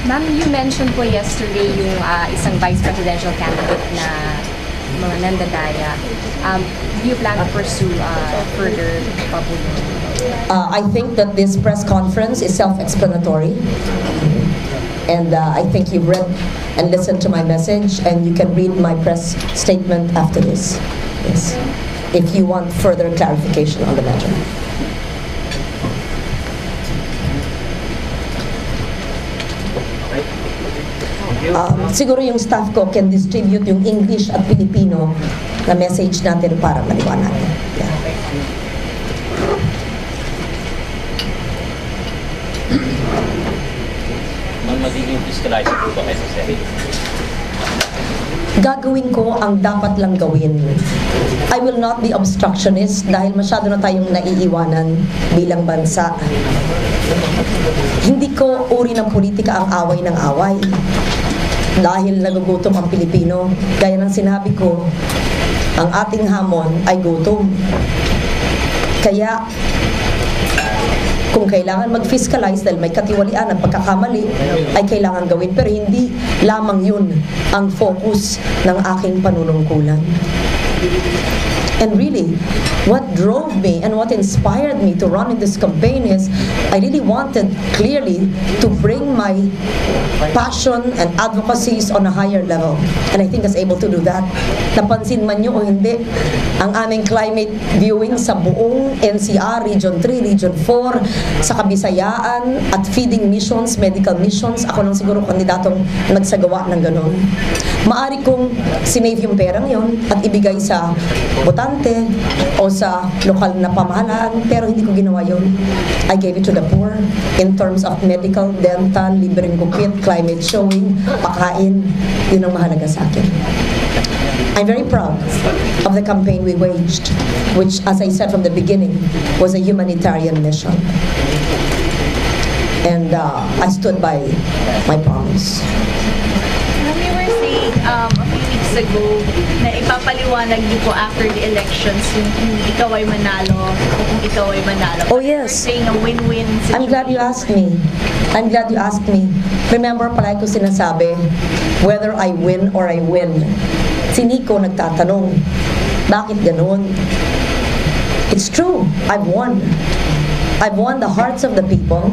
Ma'am, you mentioned po yesterday yung isang vice presidential candidate na mga nandadaya. Do you plan to pursue further public? I think that this press conference is self-explanatory. And I think you've read and listened to my message, and you can read my press statement after this. Yes. If you want further clarification on the matter. Siguro yung staff ko can distribute yung English at Filipino na message natin para maliwanag. Yeah. Magiging fiscalizer po ba kayo sa Senate? Gagawin ko ang dapat lang gawin. I will not be obstructionist dahil masyado na tayong naiiwanan bilang bansa. Hindi ko uri ng politika ang away ng away. Dahil nagugutom ang Pilipino, gaya ng sinabi ko, ang ating hamon ay gutom. Kaya, kung kailangan mag-fiscalize dahil may katiwalian at pagkakamali, ay kailangan gawin. Pero hindi lamang yun ang focus ng aking panunungkulan. And really, what drove me and what inspired me to run in this campaign is I really wanted clearly to bring my passion and advocacies on a higher level. And I think I was able to do that. Napansin man nyo o hindi, ang aming climate viewing sa buong NCR, Region 3, Region 4, sa Kabisayaan at feeding missions, medical missions, ako lang siguro kandidatong nagsagawa ng ganon. Maari kong sinave yung perang yon at ibigay sa botante o sa lokal na pamahalaan, pero hindi ko ginawa yun. I gave it to the poor in terms of medical, dental, libreng gupit, climate showing, pakain. Yun ang mahalaga sa akin. I'm very proud of the campaign we waged, which, as I said from the beginning, was a humanitarian mission. And I stood by my promise. You were saying a few weeks ago na ipapaliwanag niyo po after the elections kung ikaw ay manalo o kung ikaw ay manalo. Oh yes. You were saying a win-win situation. I'm glad you asked me. I'm glad you asked me. Remember, palagi ko sinasabi, whether I win or I win. Si Nico nagtatanong, bakit ganun? It's true, I've won. I've won the hearts of the people.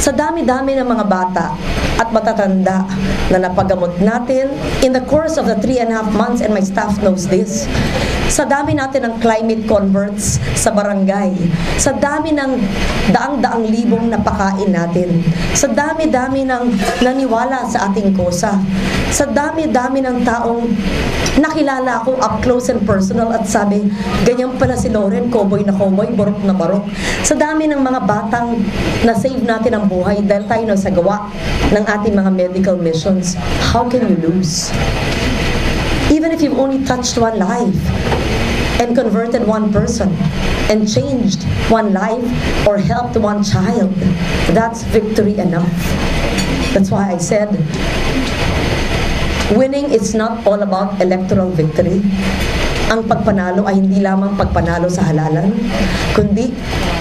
Sa dami-dami ng mga bata at matatanda na napagamot natin in the course of the 3.5 months, and my staff knows this, sa dami natin ng climate converts sa barangay, sa dami ng daang-daang libong napakain natin, sa dami-dami ng naniwala sa ating kosa, sa dami-dami ng taong nakilala ako up close and personal at sabi, ganyan pala si Loren, cowboy na cowboy, barok na barok. Sa dami ng mga batang na-save natin ang buhay dahil tayo na sa gawa ng ating mga medical missions, how can you lose? Even if you've only touched one life and converted one person and changed one life or helped one child, that's victory enough. That's why I said, winning is not all about electoral victory. Ang pagpanalo ay hindi lamang pagpanalo sa halalan, kundi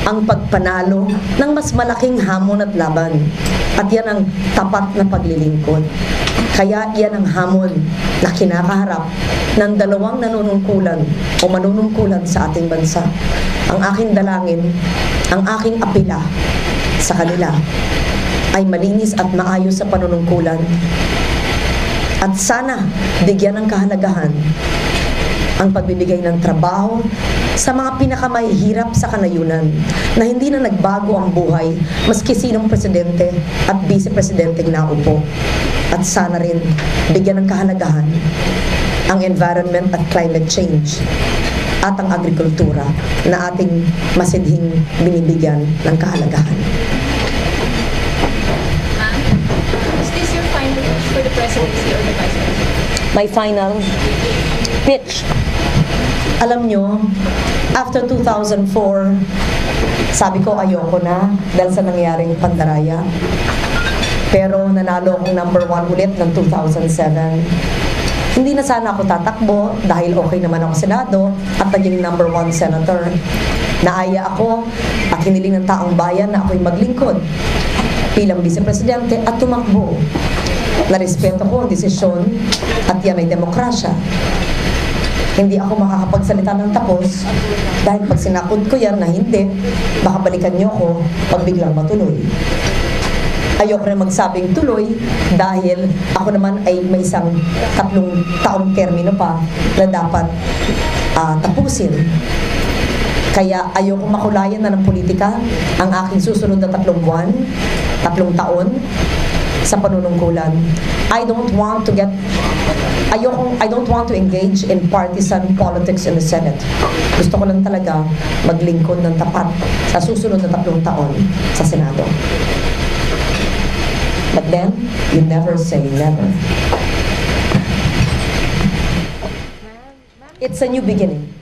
ang pagpanalo ng mas malaking hamon at laban. At yan ang tapat na paglilingkod. Kaya yan ang hamon na kinakaharap ng dalawang nanunungkulan o manunungkulan sa ating bansa. Ang aking dalangin, ang aking apela sa kanila ay malinis at maayos sa panunungkulan. At sana bigyan ng kahalagahan ang pagbibigay ng trabaho sa mga pinakamahihirap sa kanayunan na hindi na nagbago ang buhay maski sinong presidente at vice-presidenteng naupo. At sana rin bigyan ng kahalagahan ang environment at climate change at ang agrikultura na ating masidhing binibigyan ng kahalagahan. Is this your final pitch for the presidency or the vice presidency? My final pitch. Alam nyo, after 2004, sabi ko ayoko na dahil sa nangyaring pandaraya. Pero nanalo akong number 1 ulit ng 2007. Hindi na sana ako tatakbo dahil okay naman ako Senado at naging number 1 senator. Naaya ako at hiniling ng taong bayan na ako'y maglingkod bilang vice-presidente at tumakbo. Narespeto ko ang desisyon at yan ay demokrasya. Hindi ako makakapagsalita ng tapos dahil pag sinakot ko yan na hindi, baka balikan niyo ako pag biglang matuloy. Ayoko rin magsabing tuloy dahil ako naman ay may isang 3 taong termino pa na dapat tapusin. Kaya ayoko makulayan na ng politika ang aking susunod na 3 buwan, 3 taon sa panunungkulan. I don't want to engage in partisan politics in the Senate. Gusto ko lang talaga maglingkod ng tapat sa susunod na 3 taon sa Senado. But then, you never say never. It's a new beginning.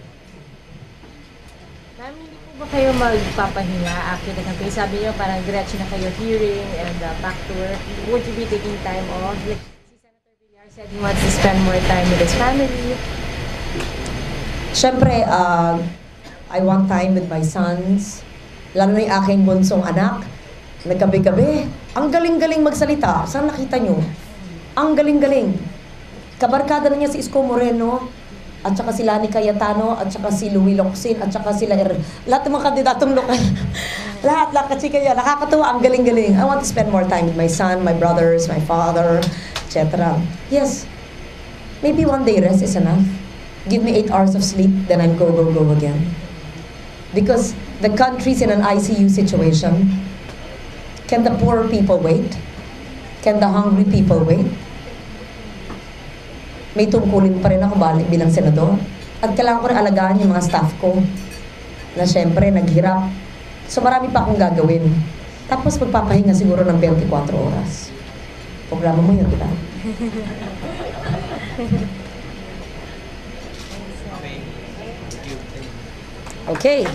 Ma'am, hindi po ba kayo magpapahinga after the campaign? Sabi niyo parang diretso na kayo hearing and back to work. Would you be taking time off? Like, si Senator Villar said he wants to spend more time with his family. Siyempre, I want time with my sons. Lalo na yung aking bunsong anak. Naggabi-gabi. Ang galing-galing magsalita. Saan nakita nyo? Ang galing-galing. Kabarkada na niya si Isko Moreno, at saka si Lani Cayetano, at saka si Louie Locsin, at saka sila lahat ng mga kandidatong lokal. lahat kasi kaya nakakatuwa, ang galing-galing. I want to spend more time with my son, my brothers, my father, etc. Yes, maybe one day rest is enough. Give me 8 hours of sleep, then I'm go again. Because the country's in an ICU situation. Can the poor people wait? Can the hungry people wait? May tungkulin pa rin ako balik bilang senador. At kailangan ko rin alagaan yung mga staff ko na syempre naghirap. So marami pa akong gagawin. Tapos magpapahinga siguro ng 24 oras. Programa mo yun, di ba? Okay.